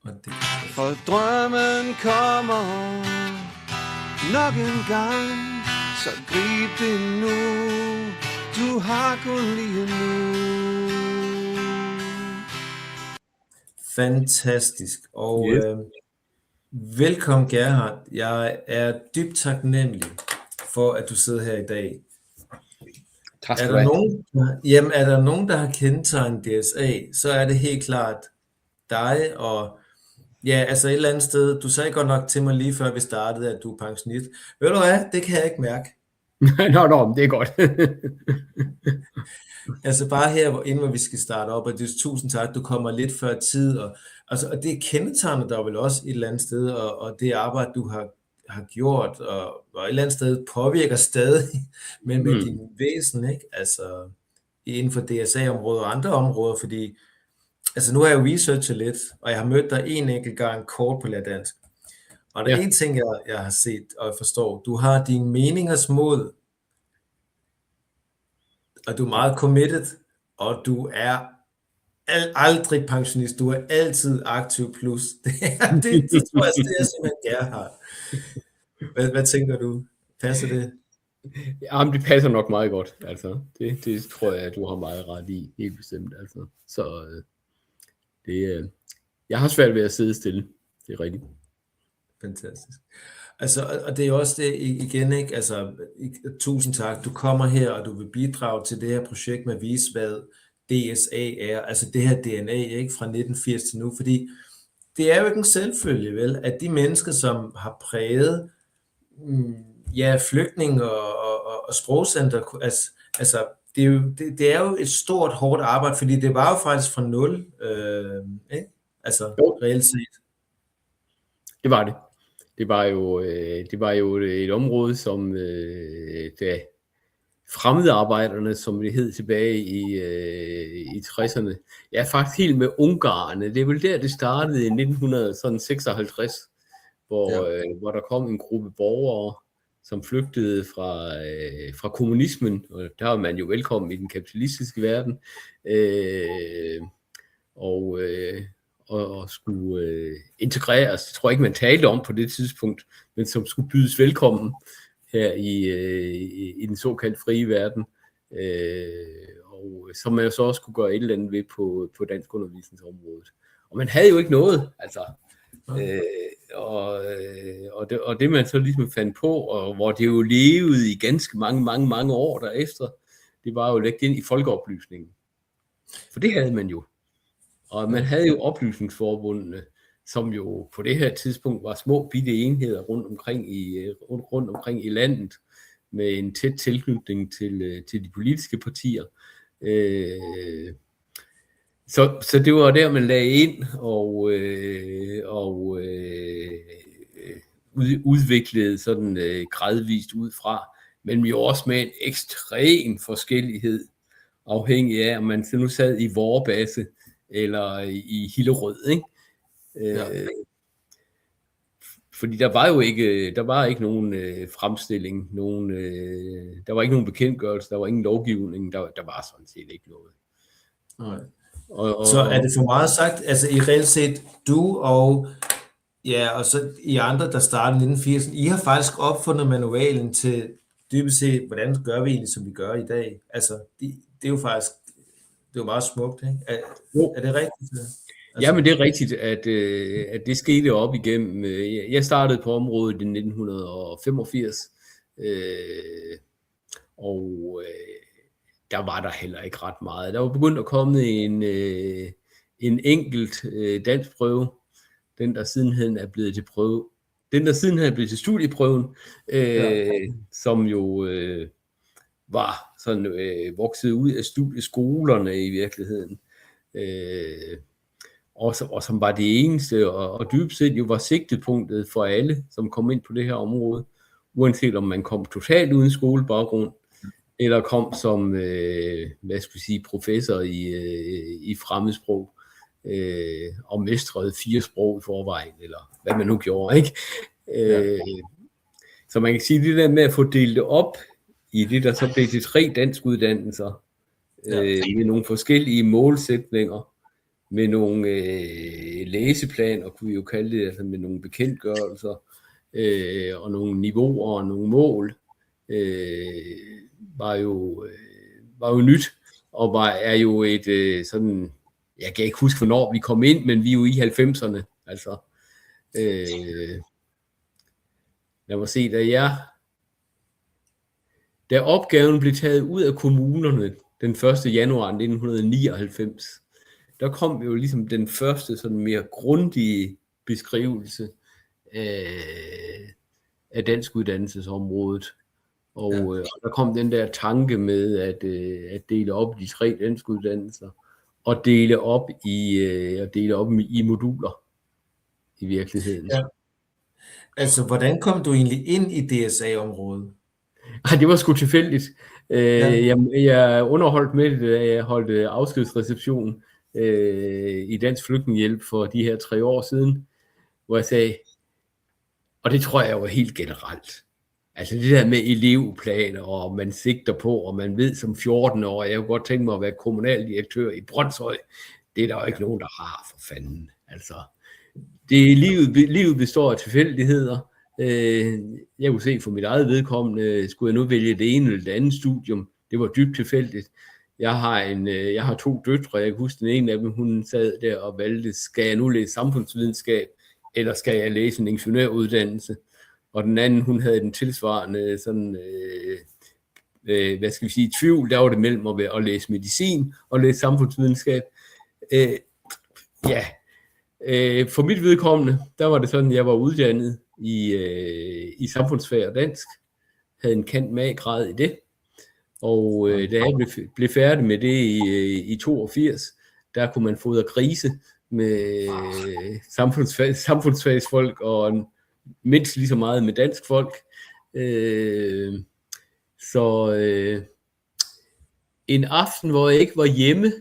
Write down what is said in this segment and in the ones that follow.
For drømmen kommer nok en gang, så grib det nu, du har kun lige nu. Fantastisk, og Yes. velkommen Gerhard. Jeg er dybt taknemmelig for, at du sidder her i dag. Tak Er skal du have. er der nogen, der har kendetegnet DSA, så er det helt klart dig, og ja, altså et eller andet sted, du sagde godt nok til mig lige før vi startede, at du er pensionist. Ved du hvad, det kan jeg ikke mærke. Nå, det er godt. Altså bare her, inden vi skal starte op, og det er tusind tak, du kommer lidt før tid, og det kendetegner dig vel også et eller andet sted, og det arbejde, du har gjort, og et eller andet sted påvirker stadig med din væsen, ikke? Altså inden for DSA-området og andre områder, fordi altså nu har jeg jo researchet lidt, og jeg har mødt dig en enkelt gang kort på Læredansk, og der er en ting, jeg har set og forstår, du har dine meningers mod, og du er meget committed, og du er aldrig pensionist, du er altid aktiv plus. Det tror jeg, det er simpelthen Gerhard. Hvad tænker du? Passer det? Jamen, det passer nok meget godt. Altså, det tror jeg, at du har meget ret i, helt bestemt. Altså. Så jeg har svært ved at sidde stille. Det er rigtigt. Fantastisk. Altså, og det er også det igen, ikke? Altså, tusind tak. Du kommer her, og du vil bidrage til det her projekt med at vise, hvad DSA er, altså det her DNA, ikke? Fra 1980 til nu, fordi det er jo ikke en selvfølge, vel, at de mennesker, som har præget flygtning og sprogcenter, altså det er jo et stort, hårdt arbejde, fordi det var jo faktisk fra 0, ikke? Altså reelt set. Det var det. Det var jo et område, som da fremmedarbejderne, som det hed tilbage i 60'erne, ja, faktisk helt med ungarerne. Det er vel der, det startede i 1956, hvor der kom en gruppe borgere, som flygtede fra kommunismen, og der var man jo velkommen i den kapitalistiske verden, og skulle integreres. Det tror jeg ikke, man talte om på det tidspunkt, men som skulle bydes velkommen her i den såkaldt frie verden, og som man jo så også kunne gøre et eller andet ved på dansk undervisningsområdet. Og man havde jo ikke noget, altså. Og det man så ligesom fandt på, og hvor det jo levede i ganske mange år derefter, det var jo lægget ind i folkeoplysningen. For det havde man jo. Og man havde jo oplysningsforbundene, som jo på det her tidspunkt var små bitte enheder rundt omkring i landet, med en tæt tilknytning til de politiske partier. Så det var der, man lagde ind og udviklede sådan gradvist ud fra, men jo også med en ekstrem forskellighed, afhængig af, om man nu sad i Vorbasse eller i Hillerød, ikke? Fordi der var ikke nogen fremstilling, der var ikke nogen bekendtgørelse, der var ingen lovgivning, der var sådan set ikke noget. Nej. Så er det for meget sagt, altså i reelt set, du og så I andre, der startede i 1980'erne, I har faktisk opfundet manualen til dybest set, hvordan gør vi egentlig, som vi gør i dag? Altså, det er jo faktisk, det er jo meget smukt, ikke? Er det rigtigt? Altså... Ja, men det er rigtigt, at det skete op igennem. Jeg startede på området i 1985, og der var der heller ikke ret meget. Der var begyndt at komme en enkelt danskprøve, den der sidenhen er blevet til prøve. Den der sidenhen er blevet til studieprøven, som jo var sådan vokset ud af studieskolerne i virkeligheden. Og som var det eneste, og dybest set jo var sigtepunktet for alle, som kom ind på det her område, uanset om man kom totalt uden skolebaggrund, eller kom som professor i fremmedsprog, og mestrede 4 sprog i forvejen, eller hvad man nu gjorde, ikke? Så man kan sige, det der med at få delt det op i det, der så blev til 3 danskuddannelser, med nogle forskellige målsætninger, med nogle læseplaner, kunne vi jo kalde det, altså med nogle bekendtgørelser, og nogle niveauer og nogle mål, var jo nyt, og er jo et sådan, jeg kan ikke huske, hvornår vi kom ind, men vi er jo i 90'erne, altså. Lad mig se, da opgaven blev taget ud af kommunerne den 1. januar 1999, der kom jo ligesom den første sådan mere grundige beskrivelse af dansk uddannelsesområdet. Og der kom den der tanke med at dele op de 3 danske uddannelser, og dele op i moduler i virkeligheden. Ja. Altså, hvordan kom du egentlig ind i DSA-området? Det var sgu tilfældigt. Jeg underholdt med det, da jeg holdt afskedsreception i Dansk Flygtningehjælp for de her 3 år siden, hvor jeg sagde, og det tror jeg var helt generelt, altså det der med elevplaner, og man sigter på, og man ved som 14-årig, jeg kunne godt tænke mig at være kommunaldirektør i Brønshøj, det er der jo ikke nogen, der har, for fanden. Altså, livet består af tilfældigheder. Jeg kunne se for mit eget vedkommende, skulle jeg nu vælge det ene eller det andet studium, det var dybt tilfældigt. Jeg har 2 døtre, jeg kan huske den ene af dem, hun sad der og valgte, skal jeg nu læse samfundsvidenskab, eller skal jeg læse en ingeniøruddannelse? Og den anden, hun havde den tilsvarende sådan, tvivl, der var det mellem at læse medicin og læse samfundsvidenskab. For mit vedkommende, der var det sådan, jeg var uddannet i samfundsfag og dansk, havde en cand.mag.grad i det, og da jeg blev færdig med det i 82, der kunne man fodre grise med samfundsfagsfolk og mindst lige så meget med dansk folk. En aften, hvor jeg ikke var hjemme,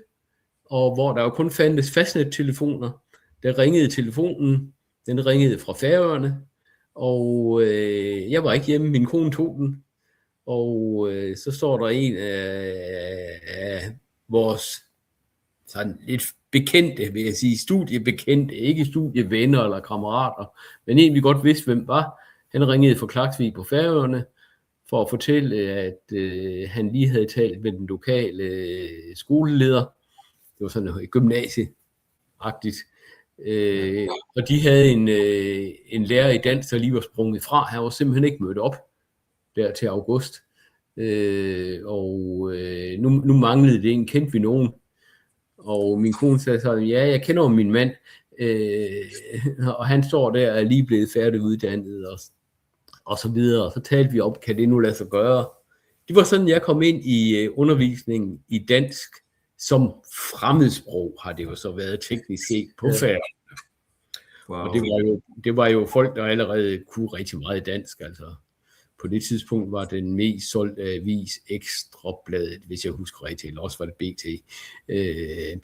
og hvor der jo kun fandtes fastnettelefoner, der ringede telefonen, den ringede fra Færøerne, og jeg var ikke hjemme, min kone tog den, og så står der en af vores sådan lidt bekendte, vil jeg sige, studiebekendte, ikke studievenner eller kammerater, men en vi godt vidste, hvem var. Han ringede fra Klaksvik på Færøerne for at fortælle, at han lige havde talt med den lokale skoleleder. Det var sådan noget gymnasieagtigt. Og de havde en lærer i dans, der lige var sprunget fra. Han var simpelthen ikke mødt op der til august. Nu manglede det en, kendte vi nogen. Og min kone sagde sådan, ja, jeg kender jo min mand, og han står der og er lige blevet færdiguddannet, og så videre. Og så talte vi op, kan det nu lade sig gøre? Det var sådan, jeg kom ind i undervisningen i dansk som fremmedsprog, har det jo så været teknisk set på Færøerne. Wow. Og det var jo folk, der allerede kunne rigtig meget dansk, altså. På det tidspunkt var den mest solgte avis Ekstrabladet, hvis jeg husker rigtigt, eller også var det BT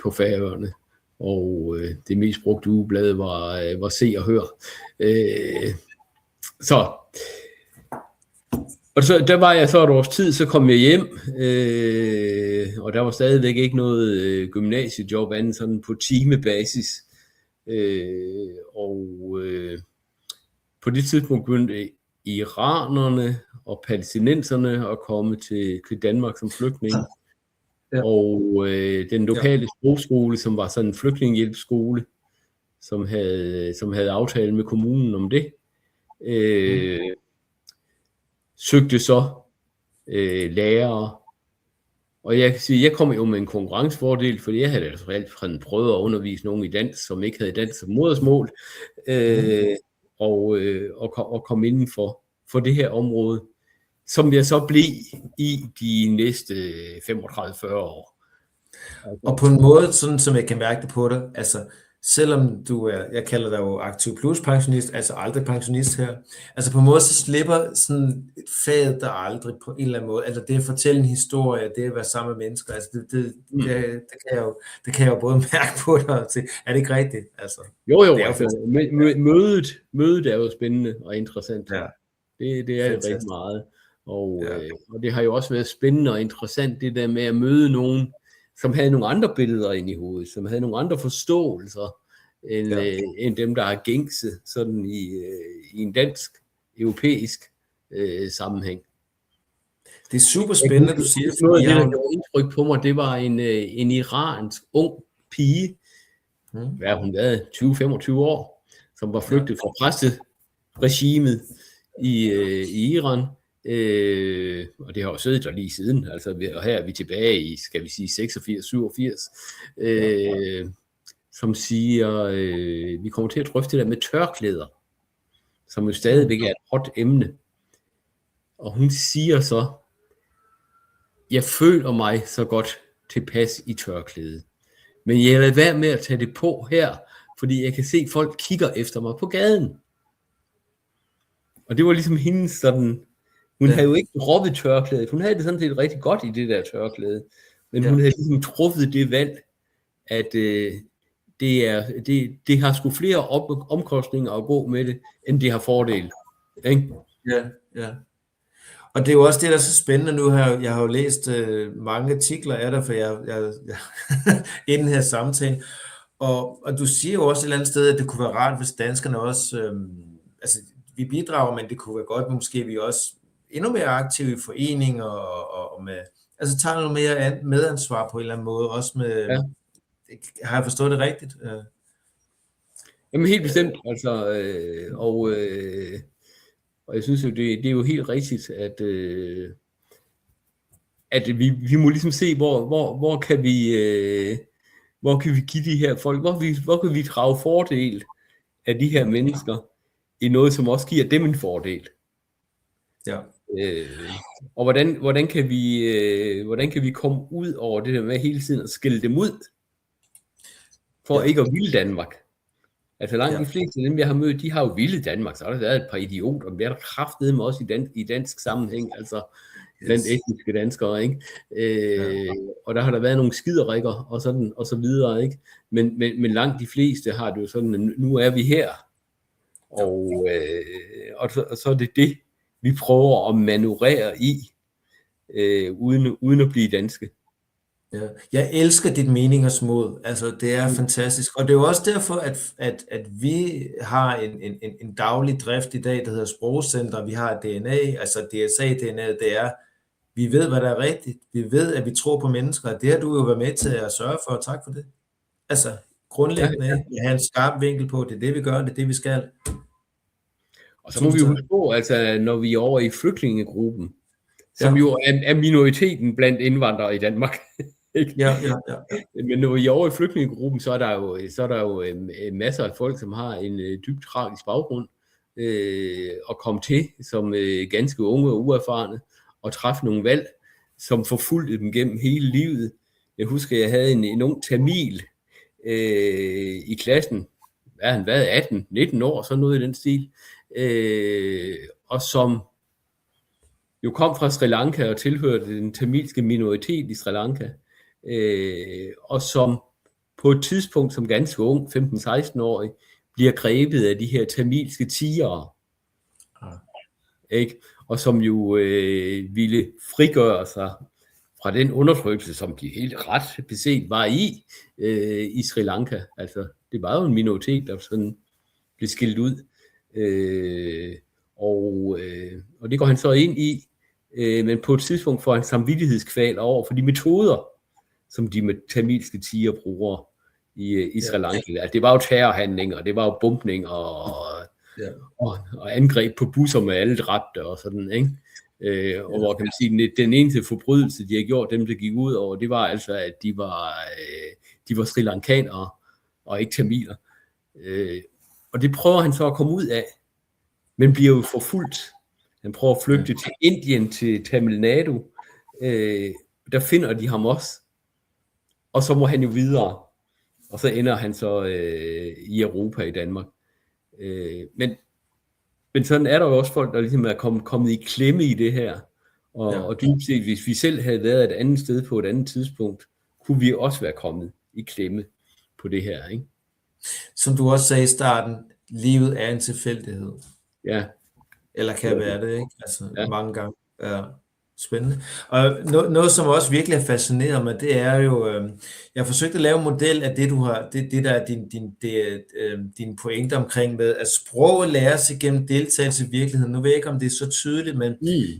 på Færøerne. Og det mest brugte ugeblad var Se og Hør. Og så der var jeg så et års tid, så kom jeg hjem, og der var stadigvæk ikke noget gymnasiejob andet sådan på timebasis. På det tidspunkt begyndte iranerne og palæstinenserne at komme til Danmark som flygtninge. Ja. Og den lokale sprogskole, som var sådan en flygtningehjælpsskole, som havde aftale med kommunen om det, søgte så lærere. Og jeg kan sige, jeg kom jo med en konkurrencefordel, fordi jeg havde altså altid prøvet at undervise nogen i dans, som ikke havde dans som modersmål, og kom inden for det her område, som jeg så blev i de næste 35-40 år. Og på en måde, sådan som jeg kan mærke det på dig, altså selvom du er, jeg kalder dig jo aktiv plus pensionist, altså aldrig pensionist her, altså på en måde så slipper sådan et fag der aldrig på en eller anden måde, altså det at fortælle en historie, det at være sammen med mennesker, altså det kan jeg jo både mærke på dig og til, er det ikke rigtigt? Altså, jo, altså, mødet er jo spændende og interessant. Ja. Det er det rigtig meget. Og det har jo også været spændende og interessant, det der med at møde nogen som havde nogle andre billeder ind i hovedet, som havde nogle andre forståelser, end dem, der er gængse sådan i en dansk, europæisk sammenhæng. Det er super spændende, du siger. Noget af det, der gjorde indtryk på mig, det var en iransk ung pige, hvad har hun været, 20-25 år, som var flygtet fra præsteregimet i Iran, og det har jo siddet der lige siden, altså, og her er vi tilbage i, skal vi sige, 86-87, som siger, vi kommer til at drøfte det der med tørklæder, som jo stadigvæk er et hot emne. Og hun siger så, jeg føler mig så godt tilpas i tørklæde, men jeg lader være med at tage det på her, fordi jeg kan se, at folk kigger efter mig på gaden. Og det var ligesom hendes sådan, hun havde jo ikke droppet tørklædet, hun havde det sådan set rigtig godt i det der tørklæde, men hun havde ligesom truffet det valg, at det har sgu flere omkostninger at gå med det, end det har fordel. Ikke? Ja. Og det er jo også det, der er så spændende nu her. Jeg har jo læst mange artikler af dig, for jeg inden her samtale. Og du siger jo også et eller andet sted, at det kunne være rart, hvis danskerne også, altså vi bidrager, men det kunne være godt, måske vi også endnu mere aktive i foreninger og med, altså tager noget mere medansvar på en eller anden måde, også med, har jeg forstået det rigtigt? Jamen helt bestemt, altså, og jeg synes jo, det er jo helt rigtigt, at vi må ligesom se, hvor kan vi give de her folk, hvor kan vi drage fordel af de her mennesker i noget, som også giver dem en fordel. Ja. Og hvordan kan vi komme ud over det der med hele tiden at skille dem ud, for ikke at ville Danmark. Altså langt de fleste af dem, jeg har mødt, de har jo vildt Danmark, så har der været et par idioter, men det er der kraftedeme også i dansk sammenhæng, altså blandt etniske danskere, ikke? Og der har der været nogle skiderikker og sådan og så videre, ikke? Men langt de fleste har det jo sådan, at nu er vi her, og så er det, vi prøver at manøvrere i, uden at blive danske. Ja. Jeg elsker dit meningersmod, altså det er fantastisk, og det er jo også derfor, at vi har en daglig drift i dag, der hedder Sprogcenter, vi har DNA, altså DSA-DNA, det er, vi ved, hvad der er rigtigt, vi ved, at vi tror på mennesker, og det har du jo været med til at sørge for, og tak for det. Altså grundlæggende, at have en skarp vinkel på, det er det, vi gør, det er det, vi skal. Og så må vi jo huske på, altså når vi er over i flygtningegruppen, som jo er minoriteten blandt indvandrere i Danmark. Ja. Men når vi er over i flygtningegruppen, så er der jo masser af folk, som har en dybt tragisk baggrund, og komme til som ganske unge og uerfarne, og træffe nogle valg, som forfulgte dem gennem hele livet. Jeg husker, jeg havde en ung tamil i klassen, hvad han været, 18-19 år, sådan noget i den stil, og som jo kom fra Sri Lanka og tilhørte den tamilske minoritet i Sri Lanka, og som på et tidspunkt som ganske ung, 15-16-årig, bliver grebet af de her tamilske tigere, ikke? Og som jo ville frigøre sig fra den undertrykkelse, som de helt ret beset var i Sri Lanka. Altså, det var jo en minoritet, der sådan blev skilt ud, og det går han så ind i, men på et tidspunkt får han samvittighedskval over for de metoder, som de tamilske tiger bruger i Sri Lanka. Altså, det var jo terrorhandlinger, det var jo bumpning og angreb på busser med alle dræbte og sådan, ikke? Og hvor kan man sige, den eneste forbrydelse, de har gjort, dem der gik ud over, det var altså, at de var Sri Lankanere og ikke tamiler. Og det prøver han så at komme ud af, men bliver jo forfulgt. Han prøver at flygte til Indien, til Tamil Nadu. Der finder de ham også. Og så må han jo videre. Og så ender han så i Europa, i Danmark. Men sådan er der jo også folk, der ligesom er kommet i klemme i det her. Og dybt set, hvis vi selv havde været et andet sted på et andet tidspunkt, kunne vi også være kommet i klemme på det her, ikke? Som du også sagde i starten, livet er en tilfældighed. Ja. Eller kan være det, ikke? Altså mange gange. Ja. Spændende. Og noget, som også virkelig er fascineret mig, det er jo, jeg har forsøgt at lave en model af det, du har, det der er din pointe omkring med, at sproget læres igennem deltagelse i virkeligheden. Nu ved jeg ikke, om det er så tydeligt, men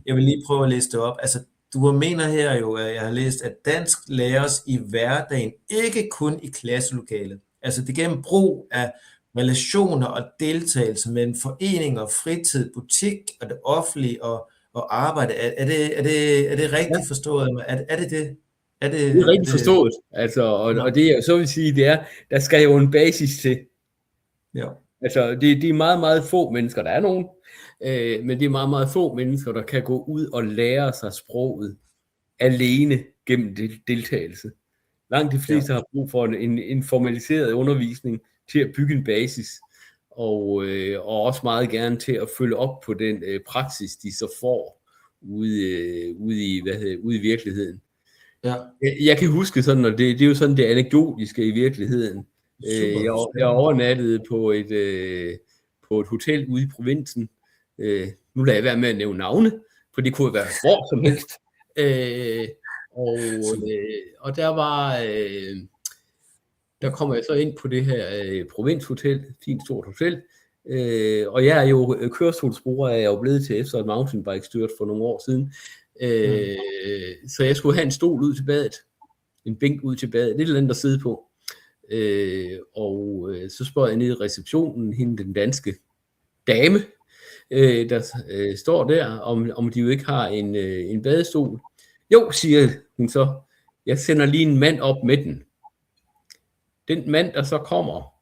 jeg vil lige prøve at læse det op. Altså, du mener her jo, at jeg har læst, at dansk læres i hverdagen, ikke kun i klasselokalet. Altså, det gennem brug af relationer og deltagelse mellem foreninger, fritid, butik og det offentlige og arbejde. Er det rigtigt forstået? Er det det? Det er rigtigt forstået. Altså, og det jeg så vil sige, det er, der skal jo en basis til. Ja. Altså, det er meget, meget få mennesker, der er nogen, men det er meget, meget få mennesker, der kan gå ud og lære sig sproget alene gennem deltagelse. Langt de fleste har brug for en formaliseret undervisning til at bygge en basis, og også meget gerne til at følge op på den praksis, de så får ude i virkeligheden. Ja. Jeg kan huske sådan, og det er jo sådan det anekdotiske i virkeligheden. Jeg overnattede på et hotel ude i provinsen. Nu lader jeg være med at nævne navne, for det kunne være hvor som helst. Og der kommer jeg så ind på det her provinshotel, fint stort hotel, og jeg er jo kørestolsbruger, er jeg jo blevet til efter et mountainbike styrt for nogle år siden, så jeg skulle have en stol ud til badet, en bænk ud til badet, lidt eller andet at sidde på, og så spørger jeg ned i receptionen, hende den danske dame, der står der, om de jo ikke har en badestol. Jo, siger hun så, jeg sender lige en mand op med den. Den mand, der så kommer,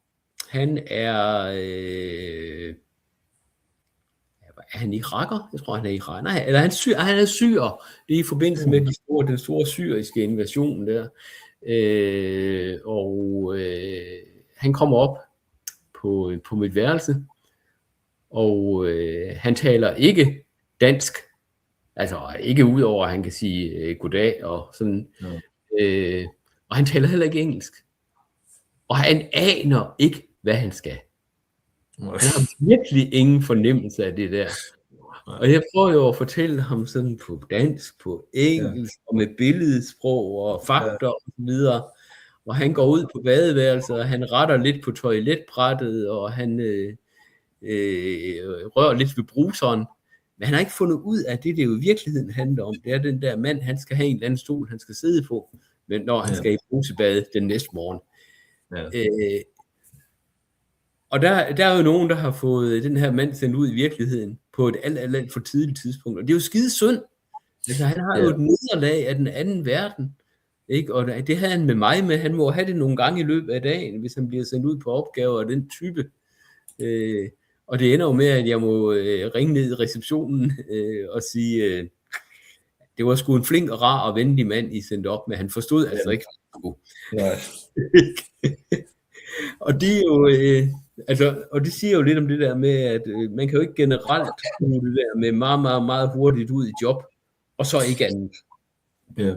han er han iraker? Jeg tror, han er iraker. Nej, eller han er syrer. Det er i forbindelse med den store syriske invasion der. Han kommer op på mit værelse, og han taler ikke dansk. Altså ikke ud over, at han kan sige goddag og sådan. Og han taler heller ikke engelsk. Og han aner ikke, hvad han skal. Han har virkelig ingen fornemmelse af det der. Og jeg prøver jo at fortælle ham sådan på dansk, på engelsk, og med billedsprog og fakter og så videre. Og han går ud på badeværelset, og han retter lidt på toiletbrættet, og han rører lidt ved bruseren. Men han har ikke fundet ud af det jo i virkeligheden handler om. Det er den der mand, han skal have en eller anden stol, han skal sidde på, men når han skal i brusebad den næste morgen. Og der er jo nogen, der har fået den her mand sendt ud i virkeligheden på et alt for tidligt tidspunkt. Og det er jo skide synd. Altså, han har jo et nederlag af den anden verden. Ikke? Og det havde han med mig med. Han må have det nogle gange i løbet af dagen, hvis han bliver sendt ud på opgaver af den type. Og det ender jo med, at jeg må ringe ned i receptionen og sige, det var sgu en flink og rar og venlig mand, I sendte op med. Han forstod altså ikke. Og det er jo, og det siger jo lidt om det der med, at man kan jo ikke generelt bruge det der med meget, meget, meget hurtigt ud i job, og så ikke andet. Ja.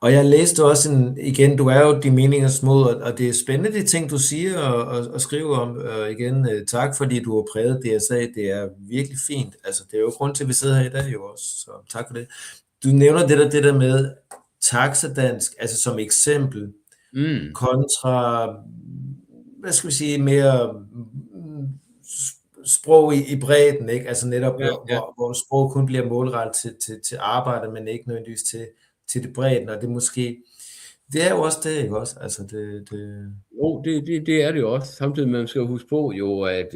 Og jeg læste også igen, du er jo de meningers mod, og det er spændende de ting, du siger og skriver om. Igen, tak fordi du har præget det, jeg sagde. Det er virkelig fint. Altså, det er jo grund til, at vi sidder her i dag jo også, så tak for det. Du nævner det der med taxadansk, altså som eksempel, kontra, hvad skal vi sige, mere sprog i bredden, ikke? Altså netop, hvor sprog kun bliver målrettet til arbejde, men ikke nødvendigvis til det bredden, og det måske, det er jo også det, ikke også? Altså Jo, det er det jo også. Samtidig man skal huske på jo, at,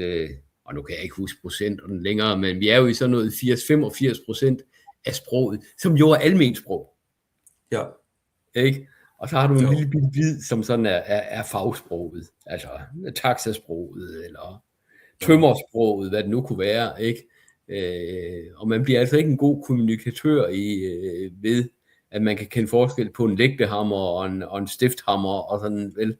og nu kan jeg ikke huske procenterne længere, men vi er jo i sådan noget 85% af sproget, som jo er alment sprog. Ja. Ikke? Og så har du en lille bitte bid, som sådan er fagsproget, altså taxasproget, eller tømmersproget, hvad det nu kunne være, ikke? Og man bliver altså ikke en god kommunikatør ved, at man kan kende forskel på en lægtehammer og en stifthammer, og sådan, vel.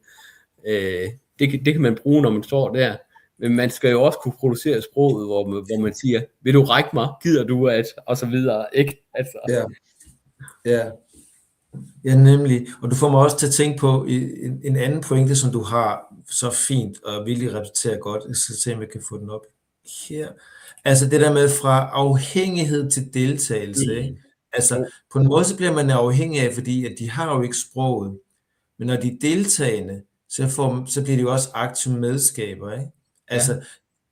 Det kan man bruge, når man står der, men man skal jo også kunne producere sproget, hvor man siger, vil du række mig, gider du at, og så videre, ikke? Altså. Ja, nemlig. Og du får mig også til at tænke på en anden pointe, som du har så fint og virkelig repræsenterer godt. Jeg skal se, om jeg kan få den op her. Altså det der med fra afhængighed til deltagelse, ikke? Altså, på en måde så bliver man afhængig af, fordi at de har jo ikke sproget, men når de er deltagende, så bliver de jo også aktive medskaber, ikke? Altså,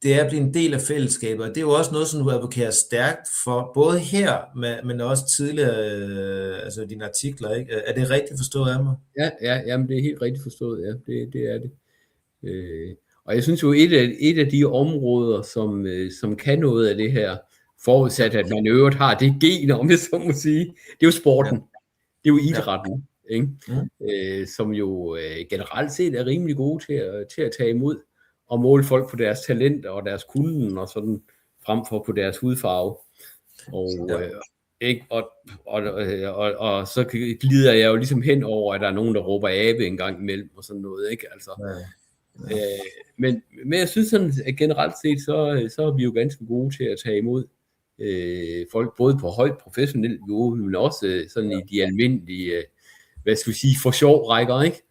det er at blive en del af fællesskabet, og det er jo også noget, som du advokerer stærkt for, både her, men også tidligere, altså dine artikler, ikke? Er det rigtigt forstået af mig? Jamen det er helt rigtigt forstået, ja, det er det. Og jeg synes jo, et af de områder, som kan noget af det her, forudsat at man i øvrigt har det gen, om jeg så må sige, det er jo sporten. Ja. Det er jo idrætten, ikke? Som jo generelt set er rimelig gode til at tage imod og måle folk på deres talenter og deres kunden og sådan, frem for på deres hudfarve. Og så glider jeg jo ligesom hen over, at der er nogen, der råber abe en gang imellem og sådan noget, ikke? Altså, men jeg synes sådan, at generelt set, så er vi jo ganske gode til at tage imod folk, både på højt professionelt niveau, men også sådan i de almindelige, hvad skal vi sige, for sjov rækker, ikke?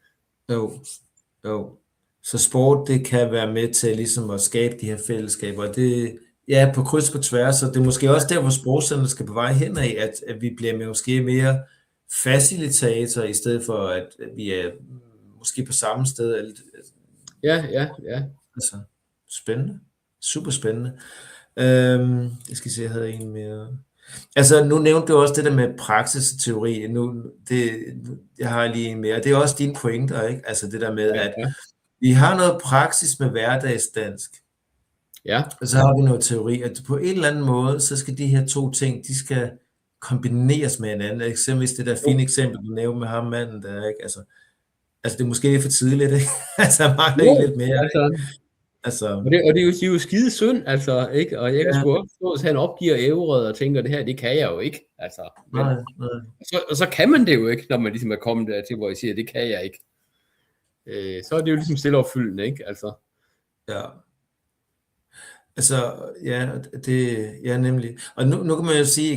Jo. Så sport, det kan være med til ligesom at skabe de her fællesskaber. Det, ja, på kryds på tværs, og det er måske også der, hvor Sprogcentret skal på vej hen af, at vi bliver måske mere facilitator, i stedet for, at vi er måske på samme sted. Ja. Altså, spændende. Super spændende. Jeg skal se, jeg havde en mere. Altså, nu nævnte du også det der med praksis og teori. Jeg har lige en mere. Det er også dine pointer, ikke? Altså det der med, at vi har noget praksis med hverdagsdansk. Ja. Og så har vi noget teori, at på en eller anden måde, så skal de her to ting, de skal kombineres med hinanden. Eksempelvis det der fine eksempel, du nævnte med ham manden der, ikke? Altså det er måske lidt for tidligt, ikke? Altså, jeg mangler lidt mere. Altså. Og det er jo skide synd, altså, ikke? Og jeg kan sgu også forstå, at han opgiver ævret og tænker, det her, det kan jeg jo ikke. Altså, Nej. Så kan man det jo ikke, når man ligesom er kommet dertil, hvor jeg siger, det kan jeg ikke. Så er det jo ligesom stilleopfyldende, ikke? Altså. Ja. Altså, ja, nemlig. Og nu kan man jo sige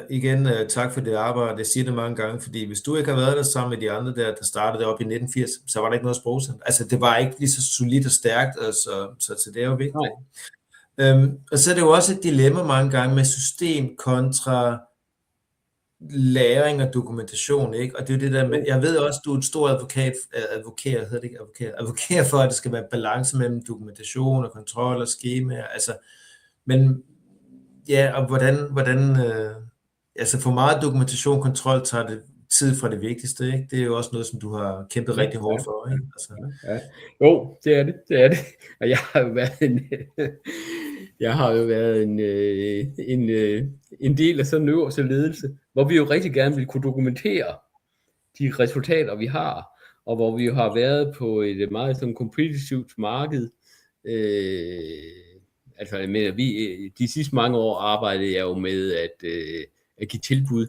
igen, tak for det arbejde. Jeg siger det mange gange, fordi hvis du ikke har været der sammen med de andre der startede op i 1980, så var der ikke noget sprogcenter. Altså, det var ikke lige så solidt og stærkt, så det er jo vigtigt. Og så er det jo også et dilemma mange gange med system kontra læring og dokumentation, ikke? Og det er jo det der med, jeg ved også, du er en stor advokat for, at det skal være balance mellem dokumentation og kontrol og skemaer, altså, men ja, og hvordan altså for meget dokumentation og kontrol tager det tid fra det vigtigste, ikke? Det er jo også noget, som du har kæmpet rigtig hårdt for, ikke? Altså. Ja. Jo, det er det. Og jeg har jo været en del af sådan en øverste ledelse, hvor vi jo rigtig gerne vil kunne dokumentere de resultater, vi har, og hvor vi jo har været på et meget sådan kompetitivt marked. Altså, jeg mener, de sidste mange år arbejdede jeg jo med at give tilbud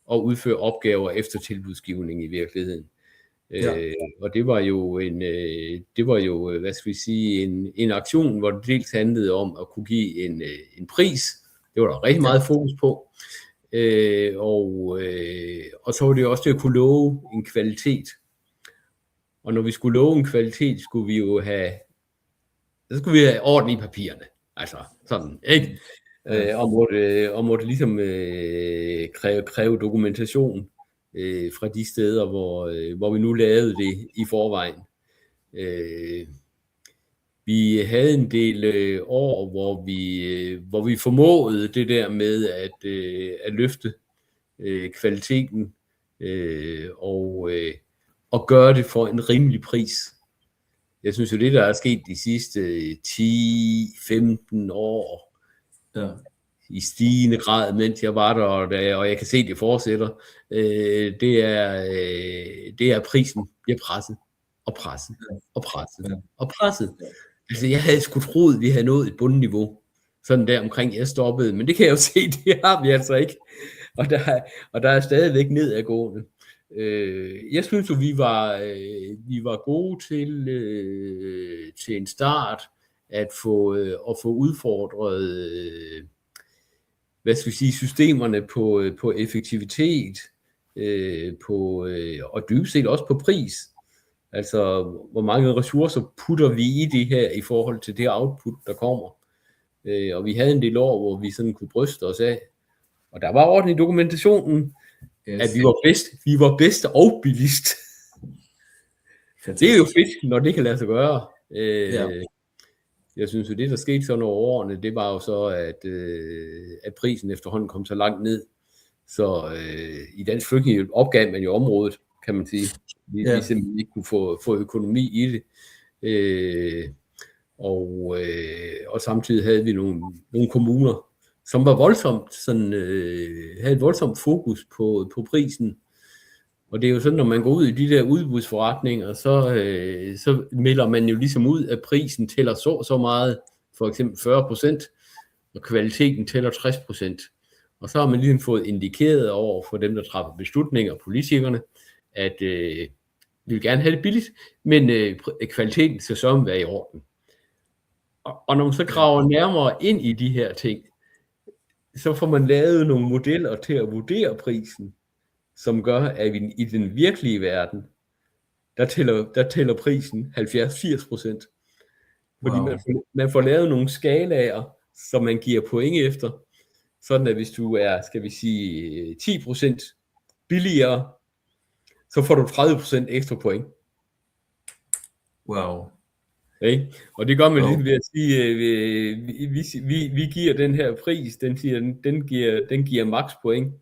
og udføre opgaver efter tilbudsgivning i virkeligheden. Og det var jo hvad skal vi sige, en aktion, hvor det dels handlede om at kunne give en pris. Det var der rigtig meget fokus på. Og så var det også det at kunne love en kvalitet. Og når vi skulle love en kvalitet, skulle vi jo have orden i papirerne. Altså sådan, ikke? Og måtte ligesom kræve dokumentation fra de steder, hvor vi nu lavede det i forvejen. Vi havde en del år, hvor vi formåede det der med at løfte kvaliteten og gøre det for en rimelig pris. Jeg synes jo, det der er sket de sidste 10-15 år, i stigende grad, mens jeg var der, og jeg kan se, det fortsætter, det er prisen bliver presset, og presset, og presset, og presset. Altså, jeg havde sgu troet, vi havde nået et bundniveau, sådan der omkring jeg stoppede, men det kan jeg jo se, det har vi altså ikke, og der er stadigvæk nedadgående. Jeg synes jo, vi var gode til en start at få udfordret hvad skal vi sige, systemerne på effektivitet, og dybest set også på pris. Altså, hvor mange ressourcer putter vi i det her i forhold til det output, der kommer. Og vi havde en del år, hvor vi sådan kunne bryste os af Og der var orden i dokumentationen, Yes. at vi var bedst og billigst. Det er jo fedt, når det kan lade sig gøre. Jeg synes jo, det der skete så over årene, det var jo så, at prisen efterhånden kom så langt ned. Så i Dansk Flygtningehjælp opgav man jo området, kan man sige. Vi simpelthen ikke kunne få økonomi i det. Og samtidig havde vi nogle kommuner, som var voldsomt, havde et voldsomt fokus på prisen. Og det er jo sådan, når man går ud i de der udbudsforretninger, så melder man jo ligesom ud, at prisen tæller så meget, for eksempel 40%, og kvaliteten tæller 60%. Og så har man ligesom fået indikeret over for dem, der træffer beslutninger, politikerne, at vi vil gerne have det billigt, men kvaliteten skal så være i orden. Og når man så graver nærmere ind i de her ting, så får man lavet nogle modeller til at vurdere prisen, som gør, at vi i den virkelige verden, der tæller prisen 70-80%. Fordi man får lavet nogle skalaer, som man giver point efter, sådan at hvis du er, skal vi sige, 10% billigere, så får du 30% ekstra point. Wow. Okay? Og det gør man ligesom ved at sige, vi giver den her pris, den giver max point.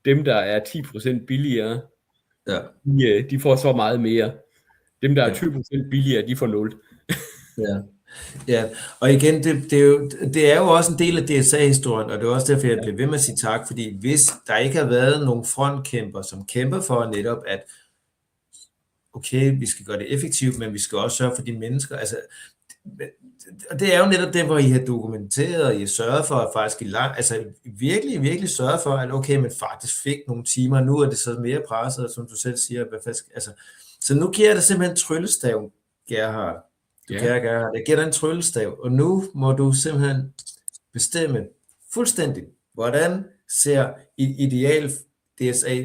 Dem, der er 10% billigere, de får så meget mere. Dem, der er 20% billigere, de får 0. Ja, og igen, det er jo også en del af DSA-historien, og det er også derfor, jeg bliver ved med at sige tak, fordi hvis der ikke har været nogen frontkæmper, som kæmper for netop, at okay, vi skal gøre det effektivt, men vi skal også sørge for de mennesker, altså, det er jo netop det, hvor I har dokumenteret, og I har sørget for at faktisk virkelig sørge for, at okay, man faktisk fik nogle timer, nu er det så mere presset, som du selv siger, så nu giver det simpelthen tryllestav, Gerhard. Jeg giver dig en tryllestav, og nu må du simpelthen bestemme fuldstændig, hvordan ser ideal DSA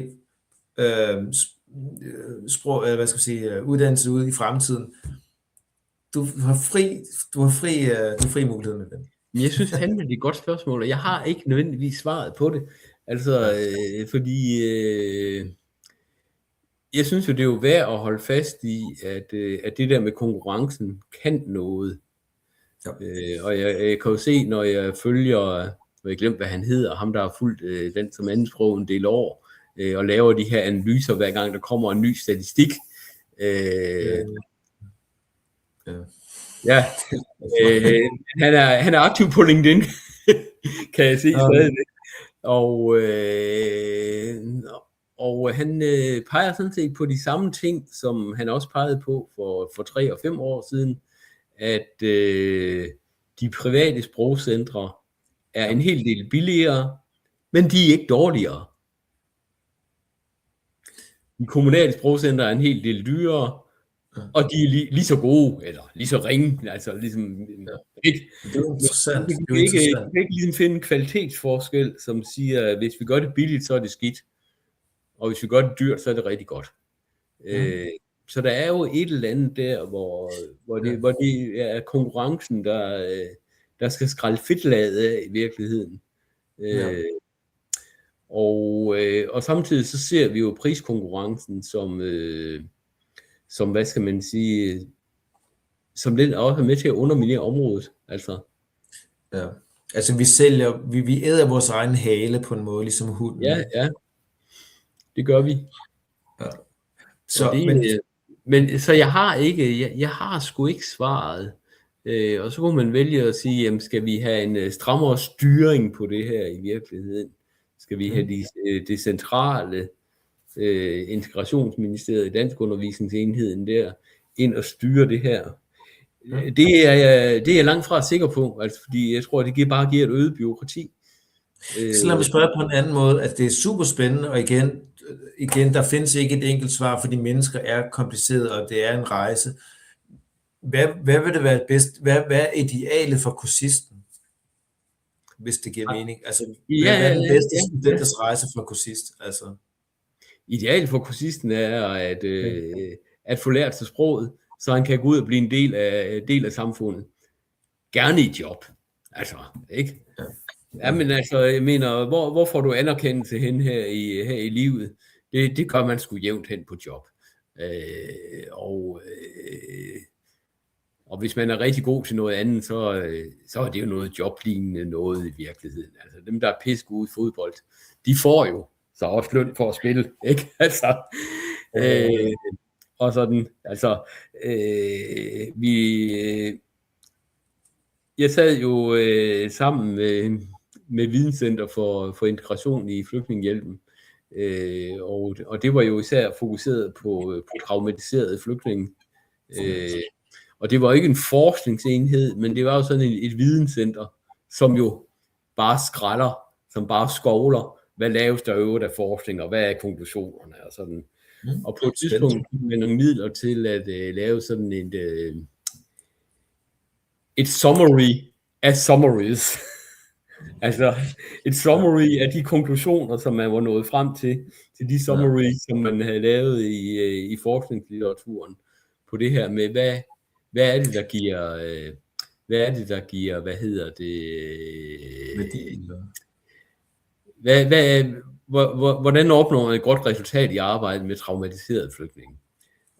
uddannelse ud i fremtiden. Du har fri mulighed med den. Jeg synes fandme, det er et godt spørgsmål, og jeg har ikke nødvendigvis svaret på det. Altså, fordi jeg synes jo, det er jo værd at holde fast i, at det der med konkurrencen kan noget. Ja. Og jeg kan jo se, når jeg følger, jeg glemte, hvad han hedder, ham der har fulgt den som andetsprog en del år, og laver de her analyser, hver gang der kommer en ny statistik. Han er aktiv på LinkedIn, kan jeg se stadigvæk. Og han peger sådan set på de samme ting, som han også pegede på for 3 og 5 år siden, at de private sprogcentre er en hel del billigere, men de er ikke dårligere. De kommunale sprogcentre er en hel del dyrere, og de er lige så gode, eller lige så ringe, altså ligesom ikke. Det er interessant. Du kan ikke ligesom finde en kvalitetsforskel, som siger, at hvis vi gør det billigt, så er det skidt, og hvis vi gør det dyrt, så er det rigtig godt. Så der er jo et eller andet der, hvor det er konkurrencen, der skal skrælle fedtlaget af i virkeligheden. Og samtidig så ser vi jo priskonkurrencen som hvad skal man sige, som den også er med til at underminere området. Altså vi æder vores egen hale på en måde, ligesom hunden. Ja. Det gør vi. Ja. Så jeg har sgu ikke svaret. Og så kunne man vælge at sige, jamen, skal vi have en strammere styring på det her i virkeligheden? Skal vi have det centrale integrationsministeriet i danskundervisningsenheden der ind og styre det her? Det er jeg langt fra sikker på, altså, fordi jeg tror, det bare giver et øget bureaukrati. Så lad mig spørge på en anden måde, at det er super spændende, og igen, der findes ikke et enkelt svar, fordi mennesker er kompliceret, og det er en rejse. Hvad vil det være bedst? Hvad er idealet for kursisten, hvis det giver mening? Altså, hvad er den bedste studenters rejse for kursist? Altså. Idealet for kursisten er at få lært sig sproget, så han kan gå ud og blive en del af samfundet. Gerne i job, altså, ikke? Ja, men altså, jeg mener, hvor får du anerkendelse hen her i livet? Det gør man sgu jævnt hen på job. Og hvis man er rigtig god til noget andet, så er det jo noget joblignende noget i virkeligheden. Altså dem, der er pisse gode i fodbold, de får jo så også løn for at spille, ikke? Altså, og sådan, altså, jeg sad jo sammen med Videnscenter for Integration i Flygtningehjælpen, og det var jo især fokuseret på traumatiserede flygtninge. Og det var ikke en forskningsenhed, men det var jo sådan et videnscenter, som jo bare skralder, som bare skovler, hvad laves der øvrigt af forskning, og hvad er konklusionerne og sådan. Og på et tidspunkt med nogle midler til at lave sådan et summary af summaries. Altså et summary af de konklusioner, som man var nået frem til de summaries, som man havde lavet i forskningslitteraturen på det her med, hvad er det, der giver, hvordan opnår man et godt resultat i arbejdet med traumatiserede flygtninge?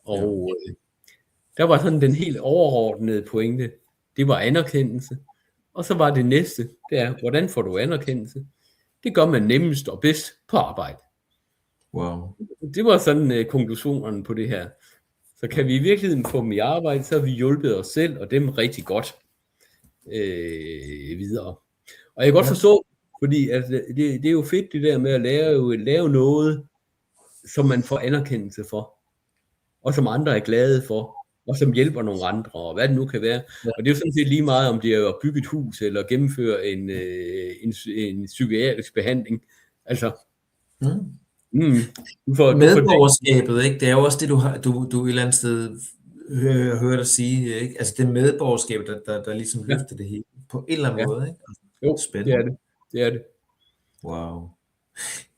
Og der var sådan den helt overordnede pointe, det var anerkendelse. Og så var det næste, det er, hvordan får du anerkendelse? Det gør man nemmest og bedst på arbejde. Wow. Det var sådan konklusionerne på det her. Så kan vi i virkeligheden få dem i arbejde, så har vi hjulpet os selv og dem rigtig godt videre. Og jeg kan godt forstå, fordi altså, det er jo fedt det der med at lave noget, som man får anerkendelse for, og som andre er glade for, og som hjælper nogle andre, og hvad det nu kan være. Ja. Og det er jo sådan set lige meget, om det er at bygge et hus, eller gennemføre en psykiatrisk behandling. Altså, medborgerskabet, ikke? Det er jo også det, du et eller andet sted hører dig sige, ikke? Altså det medborgerskab, der ligesom løfter det hele, på en eller anden måde, ikke? Jo, spændende. Det er det. Wow.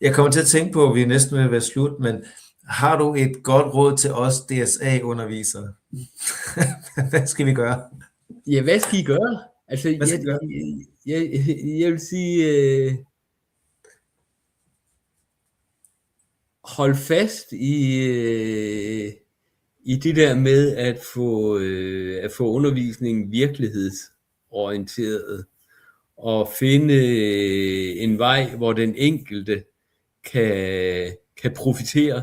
Jeg kommer til at tænke på, at vi er næsten ved at være slut, men har du et godt råd til os DSA-undervisere? Hvad skal vi gøre? Ja, hvad skal I gøre? Altså, jeg vil sige, hold fast i det der med at få undervisningen virkelighedsorienteret, og finde en vej, hvor den enkelte kan profitere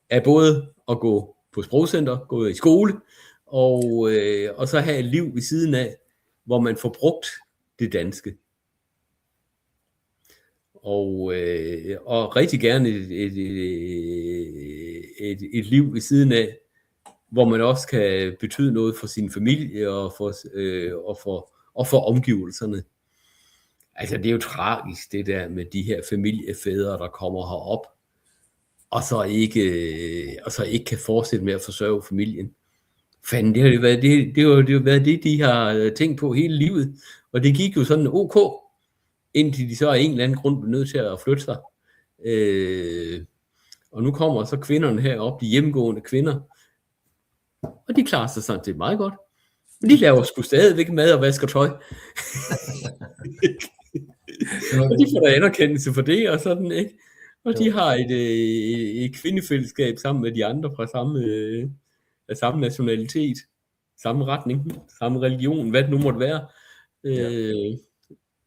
af både at gå på sprogcenter, gå i skole, og så have et liv ved siden af, hvor man får brugt det danske. Og rigtig gerne et liv ved siden af, hvor man også kan betyde noget for sin familie og for omgivelserne. Altså det er jo tragisk det der med de her familiefædre, der kommer herop, og så ikke kan fortsætte med at forsørge familien. Fanden, det har jo været det, de har tænkt på hele livet, og det gik jo sådan ok, indtil de så af en eller anden grund blev nødt til at flytte sig. Og nu kommer så kvinderne herop, de hjemmegående kvinder, og de klarer sig sådan set meget godt. Men de laver sgu stadigvæk mad og vasker tøj. Og de får da anerkendelse for det, og sådan, ikke? Og de har et kvindefællesskab sammen med de andre fra samme nationalitet, samme retning, samme religion, hvad det nu måtte være.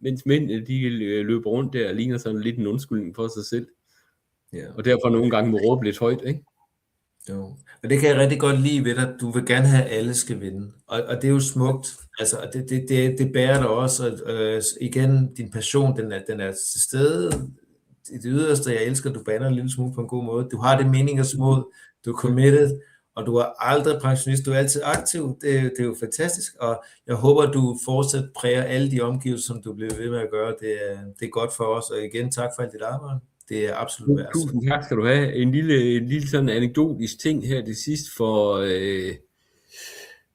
Mens mænd, de løber rundt der og ligner sådan lidt en undskyldning for sig selv. Og derfor nogle gange må råbe lidt højt, ikke? Jo, og det kan jeg rigtig godt lide ved dig. Du vil gerne have, at alle skal vinde. Og det er jo smukt. Altså, det bærer dig også. Og igen, din passion, den er til stede. Det yderste, jeg elsker, du bander en lille smule på en god måde. Du har det meningers mod, du er committed, og du er aldrig pensionist, du er altid aktiv. Det er jo fantastisk, og jeg håber, at du fortsat præger alle de omgivelser, som du bliver ved med at gøre. Det er godt for os, og igen, tak for alt dit arbejde. Det er absolut værd. Tusind tak skal du have. En lille sådan anekdotisk ting her til sidst. For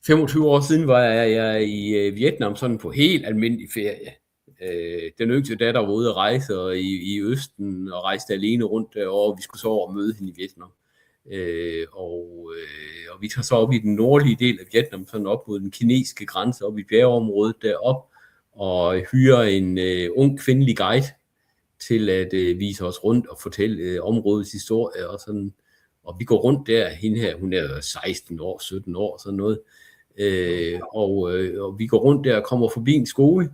25 år siden var jeg i Vietnam sådan på helt almindelig ferie. Den yngste datter var ude at rejse i Østen og rejste alene rundt derovre. Vi skulle så over og møde hende i Vietnam. Og vi tager så op i den nordlige del af Vietnam, sådan op mod den kinesiske grænse, op i bjergeområdet derop. og hyre en ung kvindelig guide til at vise os rundt og fortælle områdets historie og sådan. Og vi går rundt der, hende her, hun er 16 år, 17 år, sådan noget. Og vi går rundt der og kommer forbi en skole.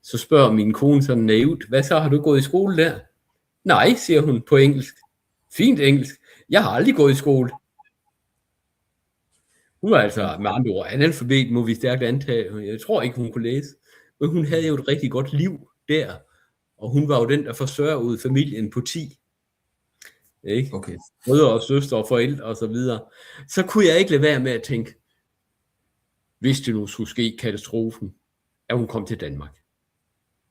Så spørger min kone sådan naivt, hvad så, har du gået i skole der? Nej, siger hun på engelsk. Fint engelsk. Jeg har aldrig gået i skole. Hun var altså med andre ord analfabet, må vi stærkt antage. Jeg tror ikke, hun kunne læse. Men hun havde jo et rigtig godt liv der. Og hun var jo den, der forsørgede familien på 10. Ikke? Okay. Brødre og søstre og forældre og så videre. Så kunne jeg ikke lade være med at tænke, hvis det nu skulle ske katastrofen, at hun kom til Danmark.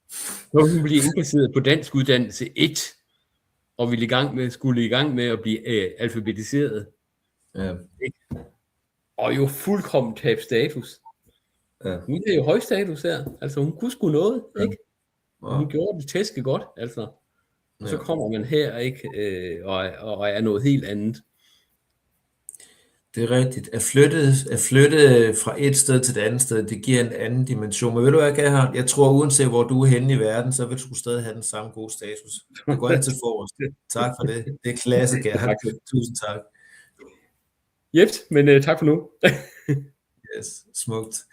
Så hun blive indplaceret på dansk uddannelse 1, og skulle i gang med at blive alfabetiseret. Ja. Og jo fuldkommen tabe status. Ja. Hun havde jo høj status her. Altså hun kunne sgu noget, ikke? Og hun gjorde det tæske godt, altså. Og så kommer man her, ikke? Og er noget helt andet. Det er rigtigt. At flytte fra et sted til det andet sted, det giver en anden dimension. Men ved du hvad, Gerhard? Jeg tror, uanset hvor du er henne i verden, så vil du stadig have den samme gode status. Det går altid forrest. Tak for det. Det er klasse, Gerhard. Tusind tak. Jeps, men tak for nu. Yes, smukt.